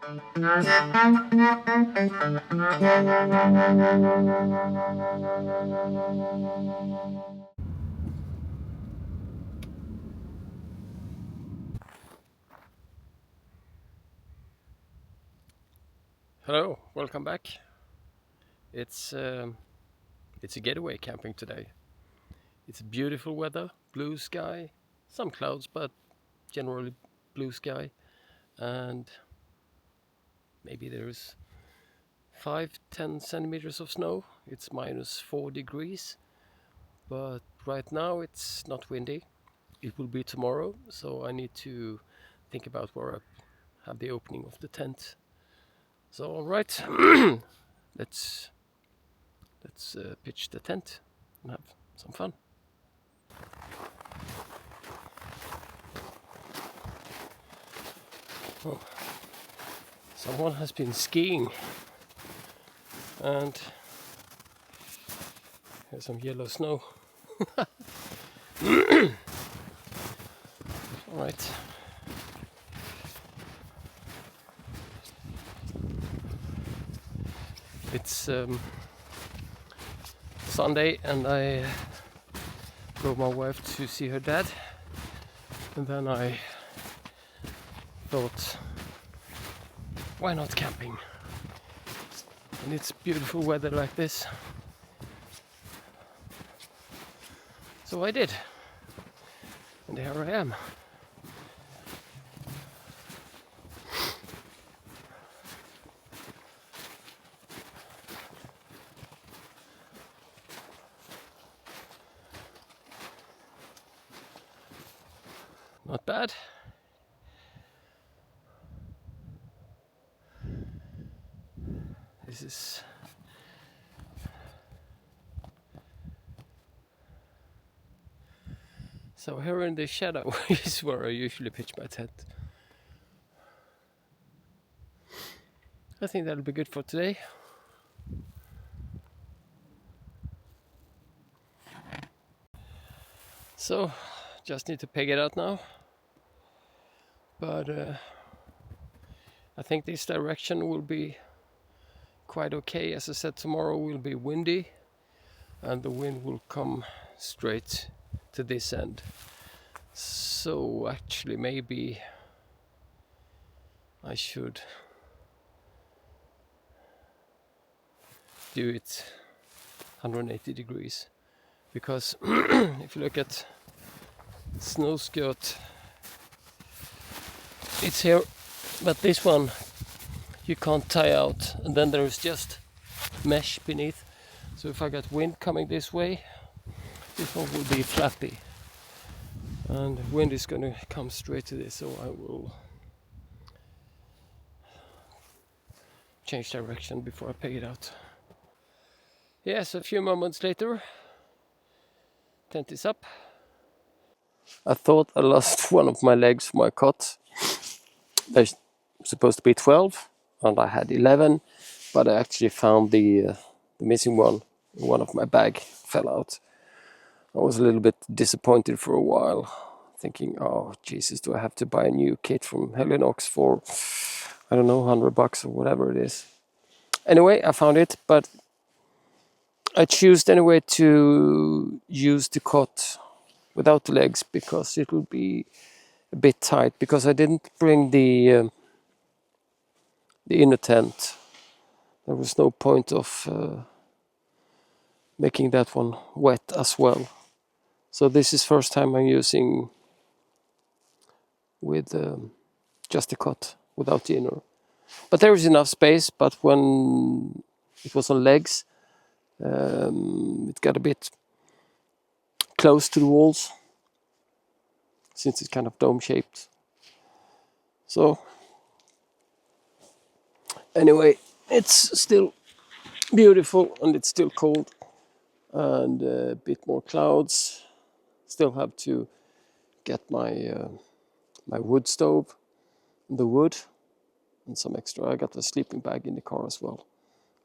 Hello, welcome back. It's a getaway camping today. It's beautiful weather, blue sky, some clouds, but generally blue sky, and maybe there's 5-10 centimeters of snow. It's -4 degrees, but right now it's not windy. It will be tomorrow, so I need to think about where I have the opening of the tent. So all right, let's pitch the tent and have some fun. Oh, someone has been skiing, and here's some yellow snow. All right. It's Sunday, and I drove my wife to see her dad, and then I thought, why not camping? And it's beautiful weather like this, so I did, and here I am. Not bad. This is so here in the shadow is where I usually pitch my tent. I think that'll be good for today. So just need to peg it out now, but I think this direction will be quite okay. As I said, tomorrow will be windy, and the wind will come straight to this end. So actually maybe I should do it 180 degrees, because if you look at snow skirt, it's here, but this one you can't tie out, and then there is just mesh beneath. So if I got wind coming this way, this one will be flappy, and wind is going to come straight to this, so I will change direction before I peg it out. Yes, a few moments later, tent is up. I thought I lost one of my legs for my cot. There's supposed to be 12, and I had 11, but I actually found the missing one. One of my bag fell out. I was a little bit disappointed for a while, thinking, oh Jesus, do I have to buy a new kit from Helinox for, I don't know, $100 or whatever it is. Anyway, I found it, but I chose anyway to use the cot without the legs, because it will be a bit tight, because I didn't bring the inner tent. There was no point of making that one wet as well. So this is first time I'm using with just the cot without the inner. But there is enough space, but when it was on legs, it got a bit close to the walls, since it's kind of dome shaped. So anyway, it's still beautiful, and it's still cold, and a bit more clouds. Still have to get my my wood stove, the wood, and some extra. I got a sleeping bag in the car as well.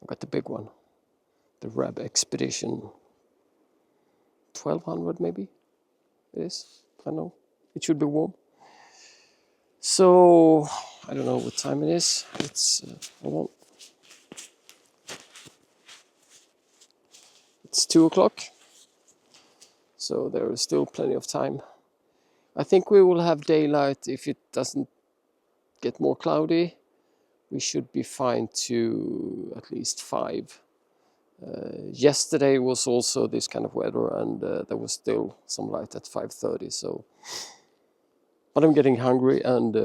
I got the big one, the Rab Expedition 1200 maybe it is. I don't know. It should be warm. So I don't know what time it is. It's hold on. It's 2 o'clock. So there is still plenty of time. I think we will have daylight if it doesn't get more cloudy. We should be fine to at least 5. Yesterday was also this kind of weather, and there was still some light at 5:30. So, but I'm getting hungry, and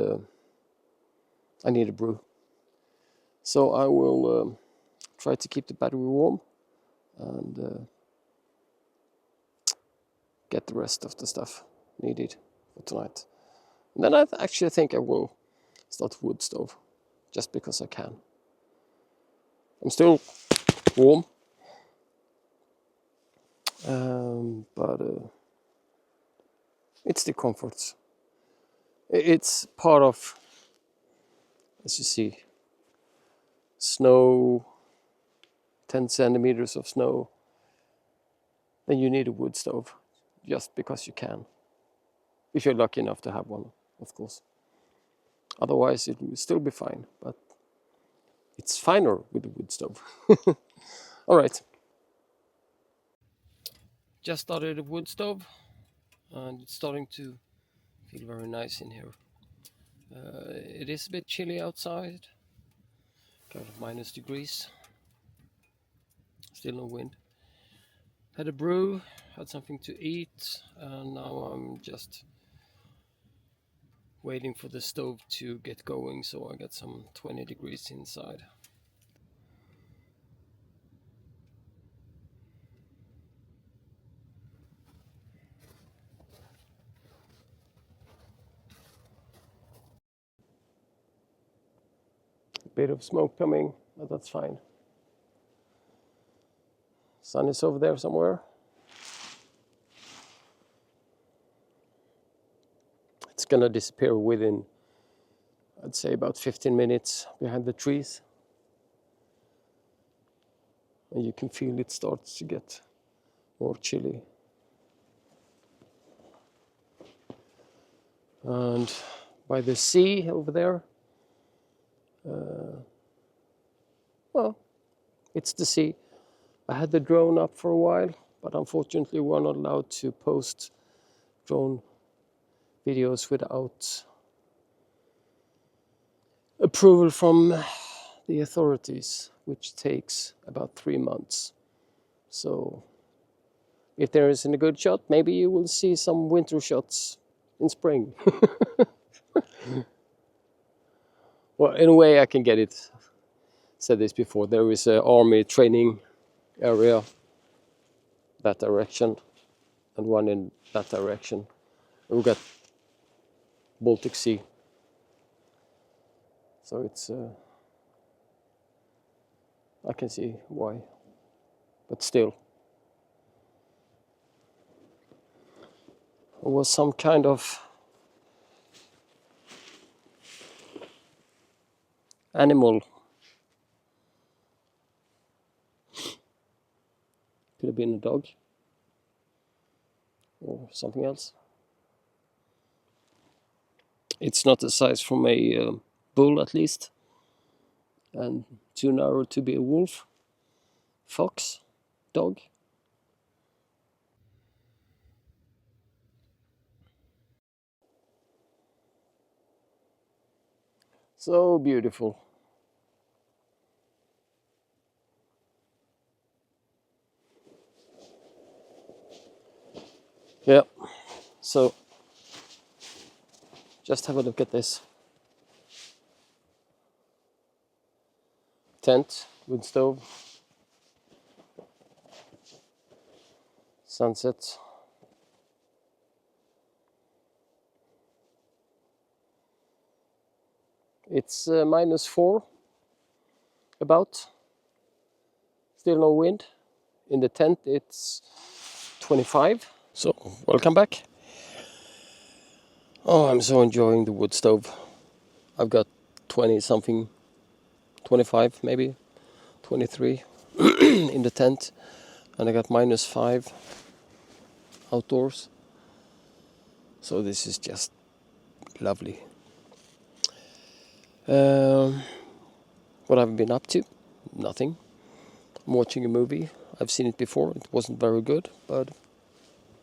I need a brew. So I will try to keep the battery warm and get the rest of the stuff needed for tonight. And then I actually think I will start wood stove, just because I can. I'm still warm, but it's the comforts. It's part of, as you see, snow, 10 centimeters of snow. Then you need a wood stove, just because you can. If you're lucky enough to have one, of course. Otherwise, it will still be fine, but it's finer with the wood stove. All right. Just started a wood stove, and it's starting to feel very nice in here. It is a bit chilly outside, kind of minus degrees. Still no wind. Had a brew, had something to eat, and now I'm just waiting for the stove to get going so I get some 20 degrees inside. A bit of smoke coming, but that's fine. Sun is over there somewhere. It's gonna disappear within, I'd say, about 15 minutes behind the trees. And you can feel it starts to get more chilly. And by the sea over there, well, it's the sea. I had the drone up for a while, but unfortunately we're not allowed to post drone videos without approval from the authorities, which takes about 3 months. So if there isn't a good shot, maybe you will see some winter shots in spring. Well, in a way I can get it. Said this before, there is an army training area that direction and one in that direction. We've got Baltic Sea. So it's I can see why, but still. It was some kind of animal. Could have been a dog or something else. It's not the size from a bull, at least, and too narrow to be a wolf, fox, dog. So beautiful. Yeah, so just have a look at this. Tent, wood stove, sunset. It's -4, about. Still no wind. In the tent it's 25. So welcome back. Oh, I'm so enjoying the wood stove. I've got 20 something, 25 maybe, 23 in the tent, and I got -5 outdoors. So this is just lovely. What I've been up to? Nothing. I'm watching a movie. I've seen it before. It wasn't very good, but it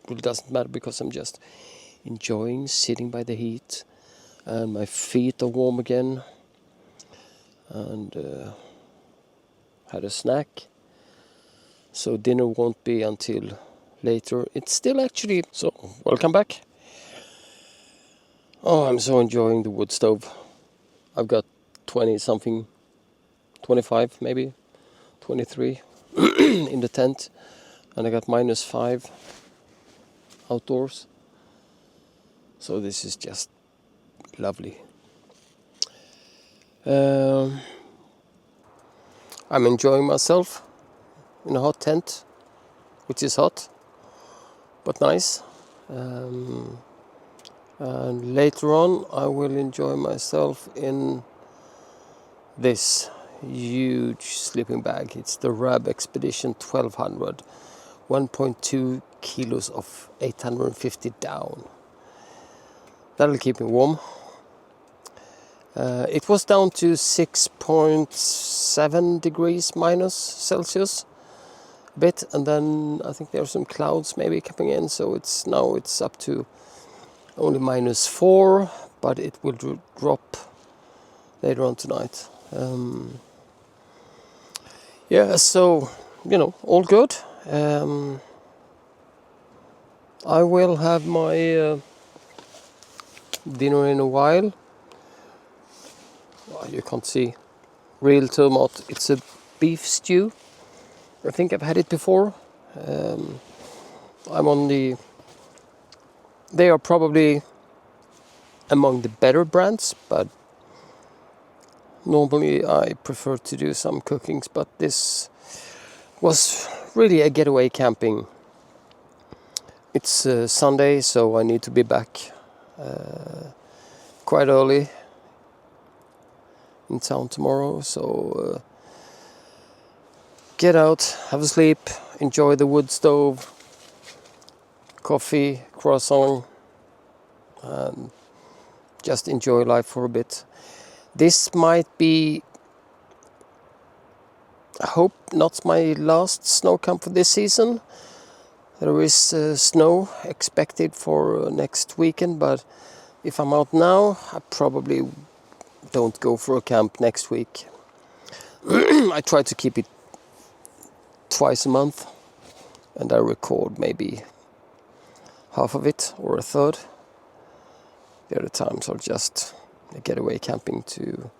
really doesn't matter because I'm just enjoying sitting by the heat, and my feet are warm again, and had a snack. So dinner won't be until later. It's still actually... So, welcome back. Oh, I'm so enjoying the wood stove. I've got 20 something, 25 maybe, 23 in the tent, and I got -5 outdoors. So this is just lovely. I'm enjoying myself in a hot tent, which is hot, but nice. And later on I will enjoy myself in this huge sleeping bag. It's the Rab Expedition 1200, 1.2 kilos of 850 down. That'll keep me warm. It was down to 6.7 degrees minus Celsius a bit, and then I think there are some clouds maybe coming in, so it's up to only -4, but it will drop later on tonight. Yeah, so all good. I will have my dinner in a while. Oh, you can't see. Real tomat. It's a beef stew. I think I've had it before. They are probably among the better brands, but normally I prefer to do some cookings, but this was really a getaway camping. It's Sunday, so I need to be back quite early in town tomorrow, so get out, have a sleep, enjoy the wood stove, coffee, croissant, and just enjoy life for a bit. This might be, I hope, not my last snow camp for this season. There is snow expected for next weekend, but if I'm out now, I probably don't go for a camp next week. I try to keep it twice a month, and I record maybe half of it or a third. The other times are just a getaway camping to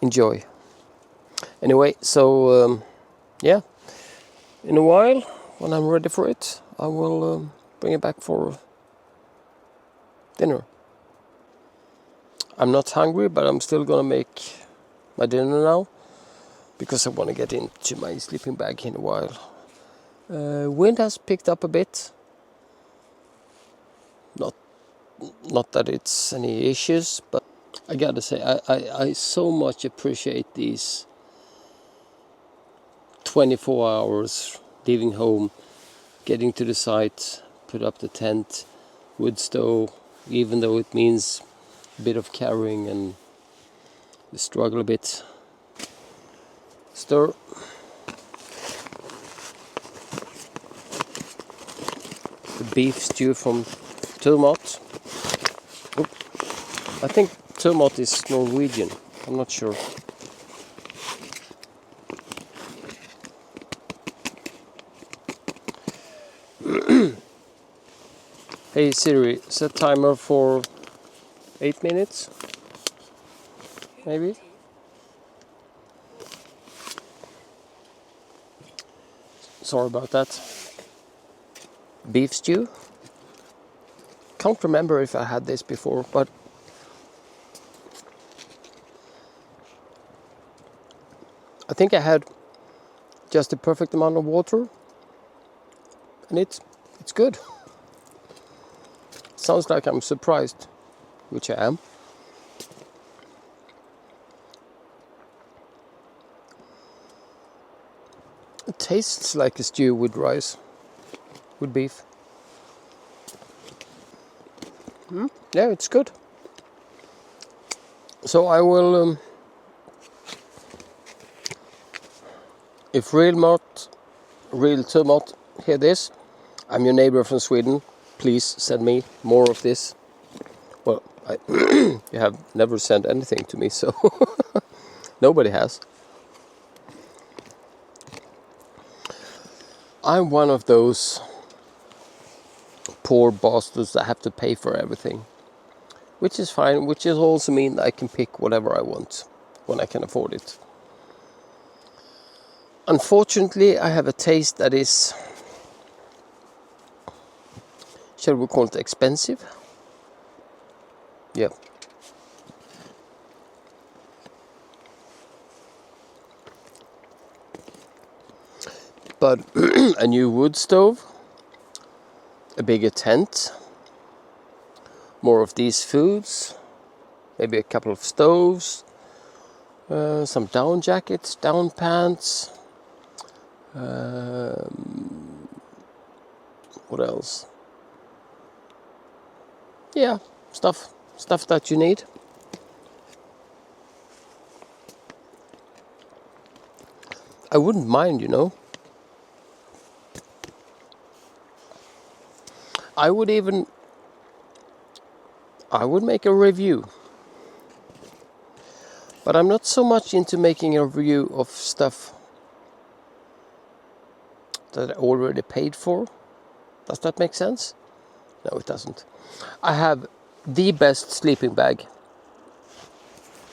enjoy. Anyway, so yeah, in a while, when I'm ready for it, I will bring it back for dinner. I'm not hungry, but I'm still gonna make my dinner now because I want to get into my sleeping bag in a while. Wind has picked up a bit. Not that it's any issues, but I gotta say, I so much appreciate these 24 hours leaving home, getting to the site, put up the tent, wood stove, even though it means a bit of carrying and the struggle a bit. Stir. The beef stew from Tomat. I think Tomat is Norwegian, I'm not sure. Hey Siri, set timer for 8 minutes, maybe? Sorry about that. Beef stew? Can't remember if I had this before, but I think I had just the perfect amount of water, and it's good. Sounds like I'm surprised, which I am. It tastes like a stew with rice, with beef. Yeah, it's good. So I will, if real Tomat hear this, I'm your neighbor from Sweden. Please send me more of this. Well, you have never sent anything to me, so nobody has. I'm one of those poor bastards that have to pay for everything, which is fine, which is also mean I can pick whatever I want when I can afford it. Unfortunately, I have a taste that is, shall we call it expensive? Yeah. But a new wood stove, a bigger tent, more of these foods, maybe a couple of stoves, some down jackets, down pants. What else? Yeah, stuff that you need. I wouldn't mind, you know. I would make a review. But I'm not so much into making a review of stuff that I already paid for. Does that make sense? No, it doesn't. I have the best sleeping bag.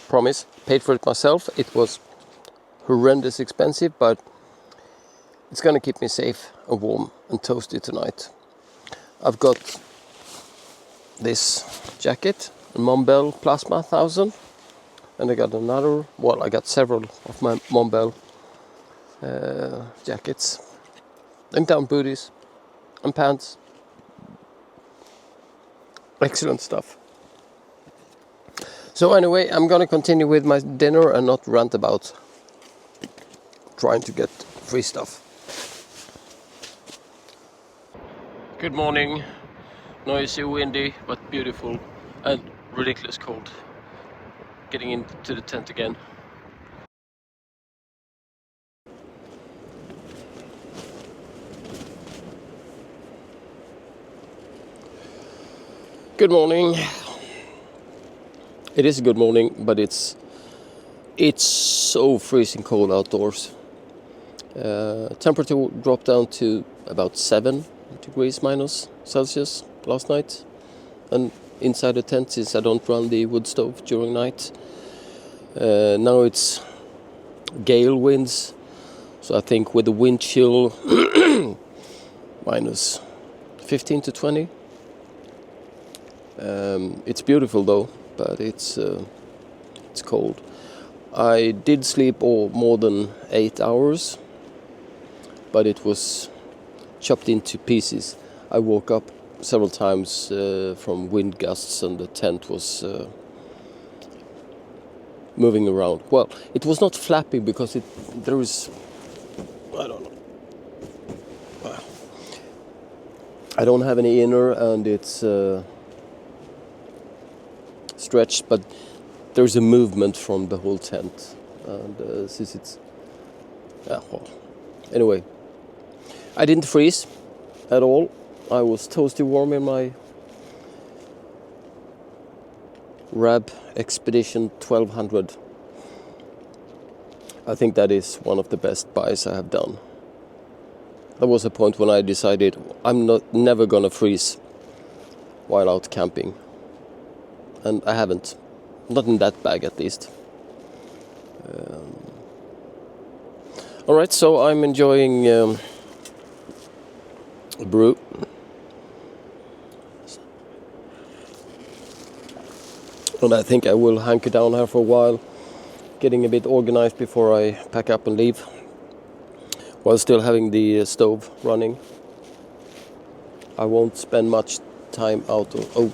Promise. Paid for it myself. It was horrendous expensive, but it's gonna keep me safe and warm and toasty tonight. I've got this jacket, a Mombel Plasma 1000, and I got another. Well, I got several of my Mombel jackets, and down booties, and pants. Excellent stuff. So anyway, I'm gonna continue with my dinner and not rant about trying to get free stuff. Good morning. Noisy, windy, but beautiful, and ridiculous cold. Getting into the tent again. Good morning. It is a good morning, but it's so freezing cold outdoors. Temperature dropped down to about 7 degrees minus Celsius last night, and inside the tent, since I don't run the wood stove during night, now it's gale winds, so I think with the wind chill minus 15 to 20. It's beautiful though, but it's cold. I did sleep more than 8 hours, but it was chopped into pieces. I woke up several times from wind gusts, and the tent was moving around. Well, it was not flapping because there is, I don't know. I don't have any inner, and it's stretched, but there's a movement from the whole tent, and since it's well, anyway, I didn't freeze at all. I was toasty warm in my Rab Expedition 1200. I think that is one of the best buys I have done. There was a point when I decided I'm never gonna freeze while out camping, and I haven't. Not in that bag, at least. Alright, so I'm enjoying a brew. And I think I will hunker down here for a while, getting a bit organized before I pack up and leave, while still having the stove running. I won't spend much time out of... Oh.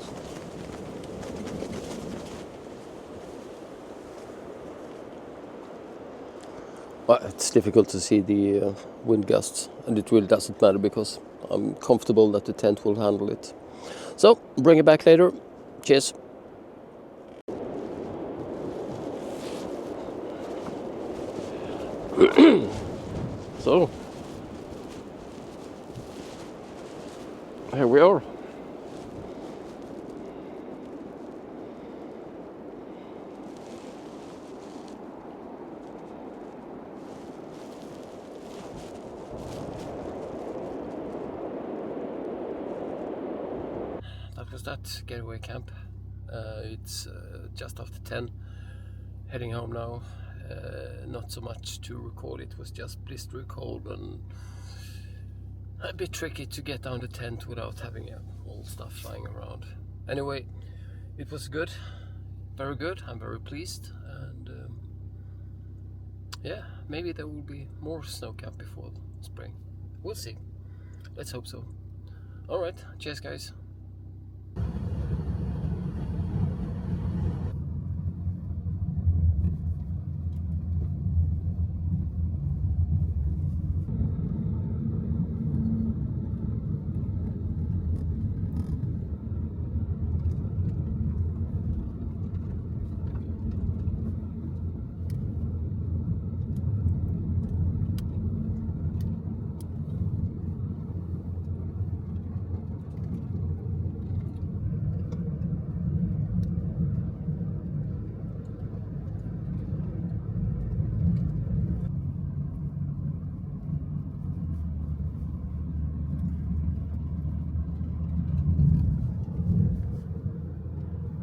Well, it's difficult to see the wind gusts, and it really doesn't matter because I'm comfortable that the tent will handle it. So, bring it back later. Cheers. So here we are. That was that getaway camp. It's just after 10. Heading home now. Not so much to record. It was just blistering cold and a bit tricky to get down the tent without having all stuff flying around. Anyway, it was good, very good. I'm very pleased, and yeah, maybe there will be more snow camp before spring. We'll see. Let's hope so. All right, cheers, guys.